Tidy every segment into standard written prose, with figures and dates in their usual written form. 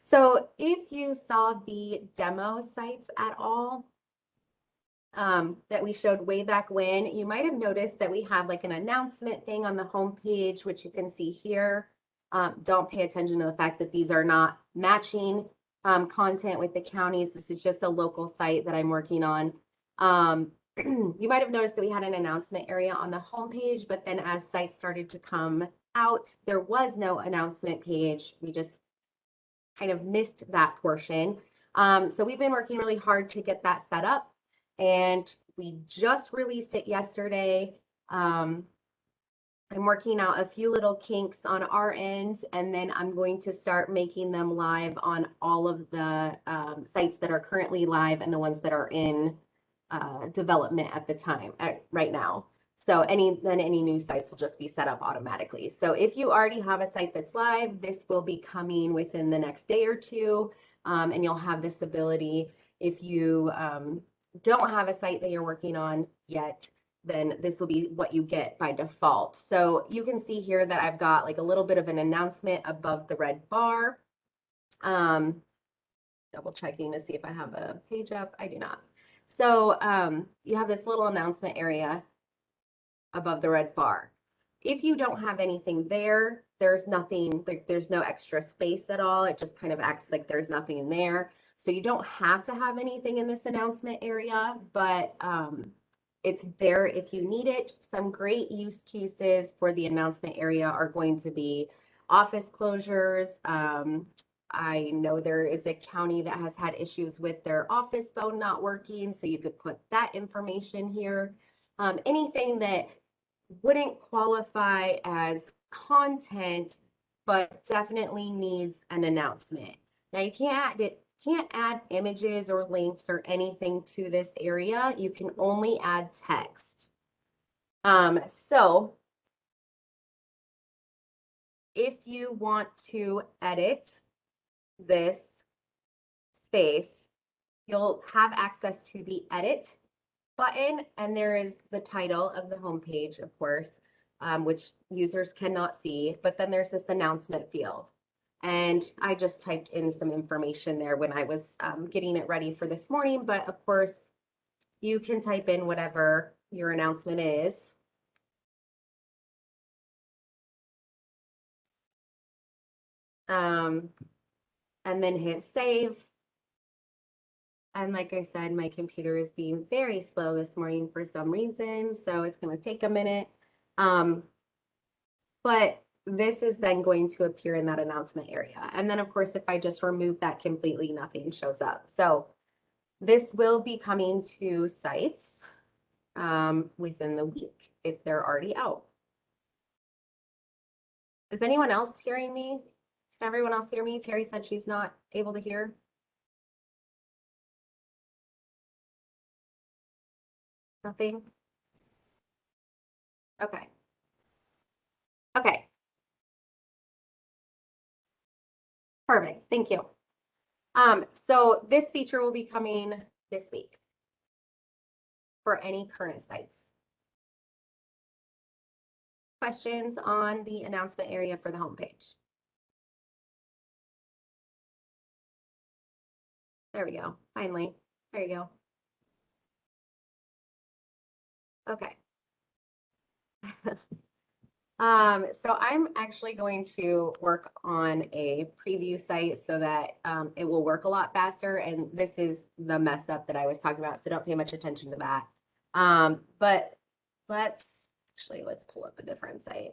So if you saw the demo sites at all, that we showed way back when, you might have noticed that we had like an announcement thing on the homepage, which you can see here. Don't pay attention to the fact that these are not matching content with the counties. This is just a local site that I'm working on. You might have noticed that we had an announcement area on the homepage, but then as sites started to come out, there was no announcement page. We just kind of missed that portion. So we've been working really hard to get that set up, and we just released it yesterday. I'm working out a few little kinks on our end, and then I'm going to start making them live on all of the sites that are currently live and the ones that are in development at the time, right now. So any new sites will just be set up automatically. So if you already have a site that's live, this will be coming within the next day or two, and you'll have this ability. If you don't have a site that you're working on yet, then this will be what you get by default. So you can see here that I've got like a little bit of an announcement above the red bar. Double checking to see if I have a page up. I do not. So you have this little announcement area above the red bar. If you don't have anything there, there's nothing, there's no extra space at all. It just kind of acts like there's nothing in there. So you don't have to have anything in this announcement area, but it's there if you need it. Some great use cases for the announcement area are going to be office closures. I know there is a county that has had issues with their office phone not working, so you could put that information here. Anything that wouldn't qualify as content, but definitely needs an announcement. Now you can't add images or links or anything to this area. You can only add text. So if you want to edit this space, you'll have access to the edit button, and there is the title of the homepage, of course, which users cannot see, but then there's this announcement field. And I just typed in some information there when I was getting it ready for this morning, but of course, you can type in whatever your announcement is. And then hit save. And like I said, my computer is being very slow this morning for some reason, so it's going to take a minute. But this is then going to appear in that announcement area. And then, of course, if I just remove that completely, nothing shows up. So this will be coming to sites within the week if they're already out. Is anyone else hearing me? Can everyone else hear me? Terry said she's not able to hear. Nothing? Okay. Okay. Perfect. Thank you. So this feature will be coming this week for any current sites. Questions on the announcement area for the homepage? There we go. Finally. There you go. Okay. So I'm actually going to work on a preview site so that it will work a lot faster. And this is the mess up that I was talking about, so don't pay much attention to that. But let's pull up a different site.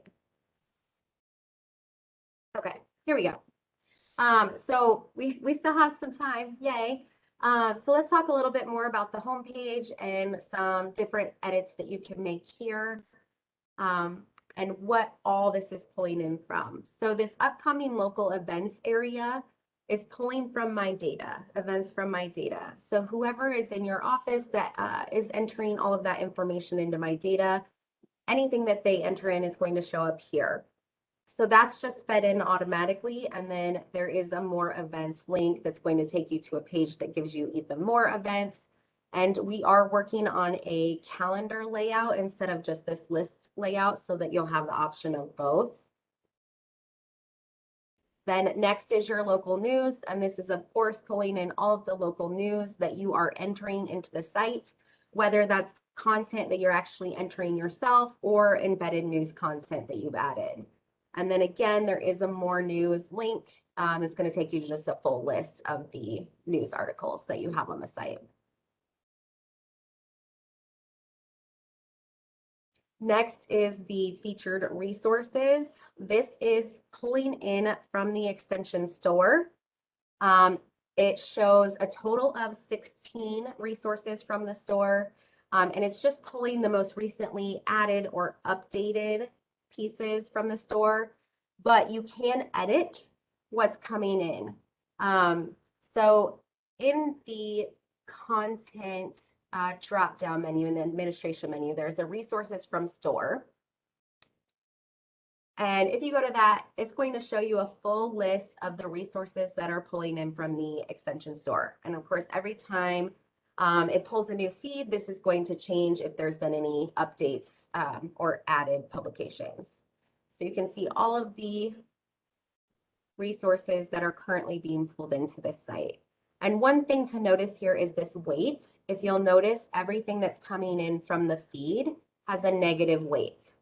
Okay, here we go. So we still have some time, yay. So let's talk a little bit more about the homepage and some different edits that you can make here. And what all this is pulling in from. So this upcoming local events area is pulling from my data, events from my data. So whoever is in your office that is entering all of that information into my data, anything that they enter in is going to show up here. So that's just fed in automatically. And then there is a more events link that's going to take you to a page that gives you even more events. And we are working on a calendar layout instead of just this list layout so that you'll have the option of both. Then next is your local news, and this is of course pulling in all of the local news that you are entering into the site, whether that's content that you're actually entering yourself or embedded news content that you've added. And then again, there is a more news link. It's going to take you to just a full list of the news articles that you have on the site. Next is the featured resources. This is pulling in from the extension store. It shows a total of 16 resources from the store, and it's just pulling the most recently added or updated pieces from the store, but you can edit what's coming in. So in the content drop-down menu in the administration menu, there's a resources from store. And if you go to that, it's going to show you a full list of the resources that are pulling in from the extension store. And of course, every time it pulls a new feed, this is going to change if there's been any updates or added publications. So you can see all of the resources that are currently being pulled into this site. And one thing to notice here is this weight. If you'll notice, everything that's coming in from the feed has a negative weight.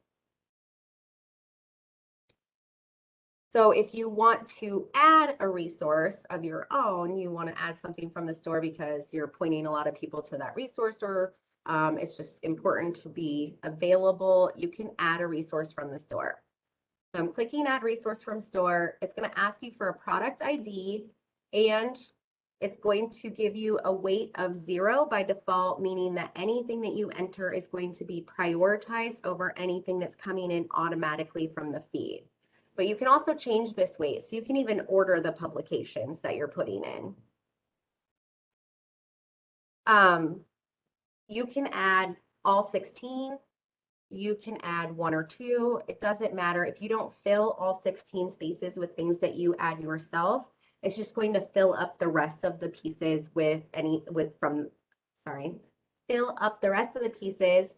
So if you want to add a resource of your own, you want to add something from the store because you're pointing a lot of people to that resource, or it's just important to be available, you can add a resource from the store. So I'm clicking add resource from store. It's going to ask you for a product ID, and it's going to give you a weight of 0 by default, meaning that anything that you enter is going to be prioritized over anything that's coming in automatically from the feed. But you can also change this weight, so you can even order the publications that you're putting in. You can add all 16. You can add 1 or 2. It doesn't matter. If you don't fill all 16 spaces with things that you add yourself, it's just going to fill up the rest of the pieces fill up the rest of the pieces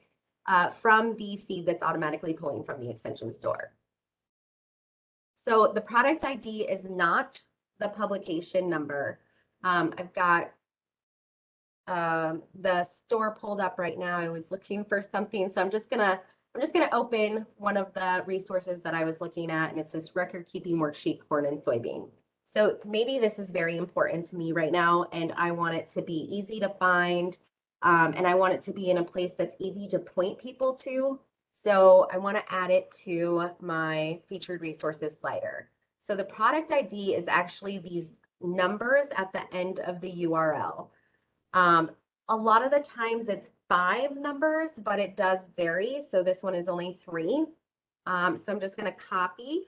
from the feed that's automatically pulling from the extension store. So the product ID is not the publication number. I've got the store pulled up right now. I was looking for something, so I'm just gonna open one of the resources that I was looking at, and it's this record keeping worksheet, corn and soybean. So maybe this is very important to me right now, and I want it to be easy to find, and I want it to be in a place that's easy to point people to. So I want to add it to my featured resources slider. So the product ID is actually these numbers at the end of the URL. A lot of the times it's 5 numbers, but it does vary. So this one is only 3. So I'm just going to copy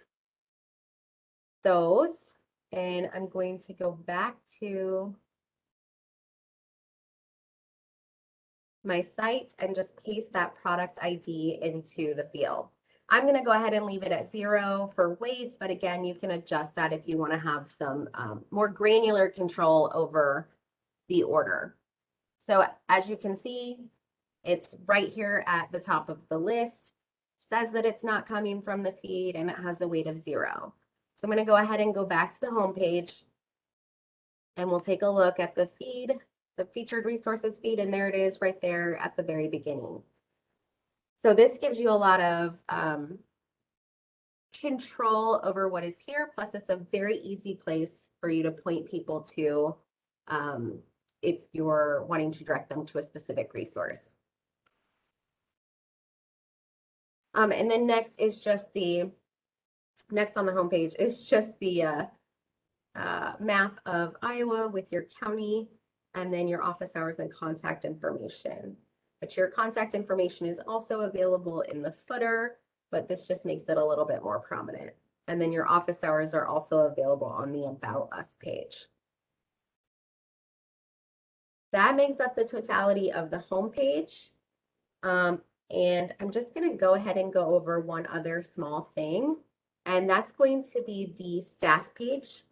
those, and I'm going to go back to my site and just paste that product ID into the field. I'm going to go ahead and leave it at 0 for weights, but again, you can adjust that if you want to have some more granular control over the order. So as you can see, it's right here at the top of the list, says that it's not coming from the feed, and it has a weight of 0. So I'm going to go ahead and go back to the home page, and we'll take a look at the feed, the featured resources feed, and there it is right there at the very beginning. So this gives you a lot of control over what is here, plus it's a very easy place for you to point people to if you're wanting to direct them to a specific resource. And then next on the homepage is just the map of Iowa with your county and then your office hours and contact information. But your contact information is also available in the footer, but this just makes it a little bit more prominent. And then your office hours are also available on the About Us page. That makes up the totality of the homepage. And I'm just going to go ahead and go over one other small thing, and that's going to be the staff page.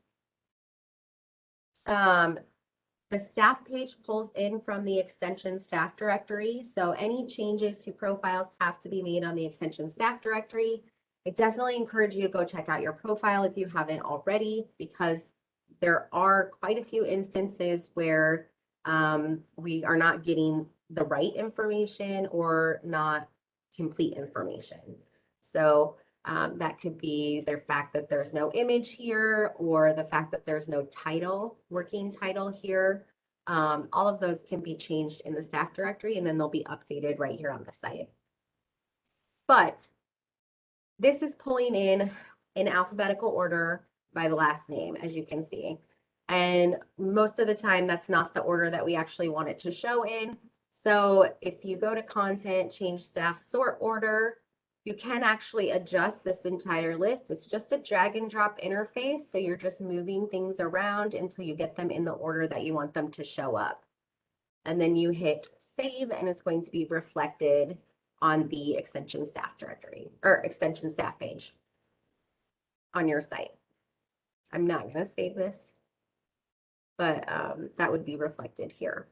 The staff page pulls in from the extension staff directory, so any changes to profiles have to be made on the extension staff directory. I definitely encourage you to go check out your profile if you haven't already, because there are quite a few instances where we are not getting the right information or not complete information. So that could be the fact that there's no image here or the fact that there's no title, working title here. All of those can be changed in the staff directory and then they'll be updated right here on the site. But this is pulling in alphabetical order by the last name, as you can see. And most of the time, that's not the order that we actually want it to show in. So if you go to content, change staff sort order, you can actually adjust this entire list. It's just a drag and drop interface. So you're just moving things around until you get them in the order that you want them to show up. And then you hit save and it's going to be reflected on the extension staff directory or extension staff page on your site. I'm not going to save this, but that would be reflected here.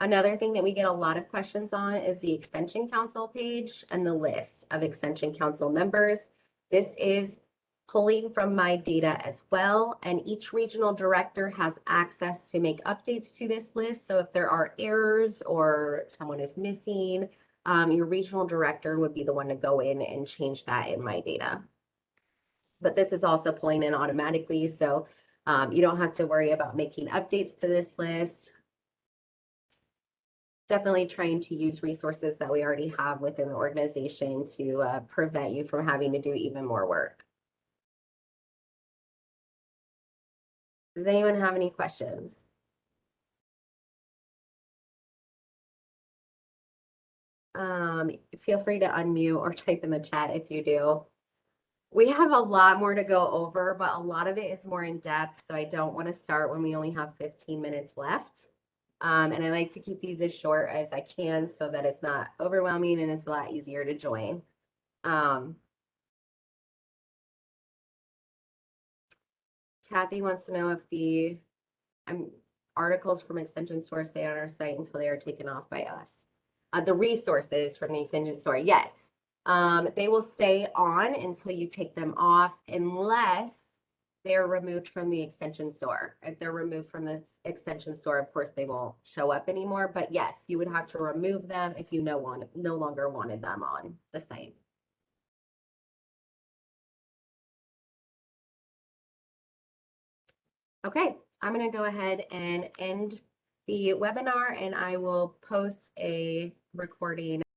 Another thing that we get a lot of questions on is the Extension Council page and the list of Extension Council members. This is pulling from my data as well, and each regional director has access to make updates to this list. So if there are errors or someone is missing, your regional director would be the one to go in and change that in my data. But this is also pulling in automatically, so you don't have to worry about making updates to this list. Definitely trying to use resources that we already have within the organization to prevent you from having to do even more work. Does anyone have any questions? Feel free to unmute or type in the chat if you do. We have a lot more to go over, but a lot of it is more in depth, so I don't want to start when we only have 15 minutes left. And I like to keep these as short as I can so that it's not overwhelming and it's a lot easier to join. Kathy wants to know if the articles from Extension Store stay on our site until they are taken off by us. The resources from the Extension Store, yes. They will stay on until you take them off unless they're removed from the Extension Store. If they're removed from the Extension Store, of course, they won't show up anymore. But yes, you would have to remove them if you no longer wanted them on the site. Okay, I'm going to go ahead and end the webinar and I will post a recording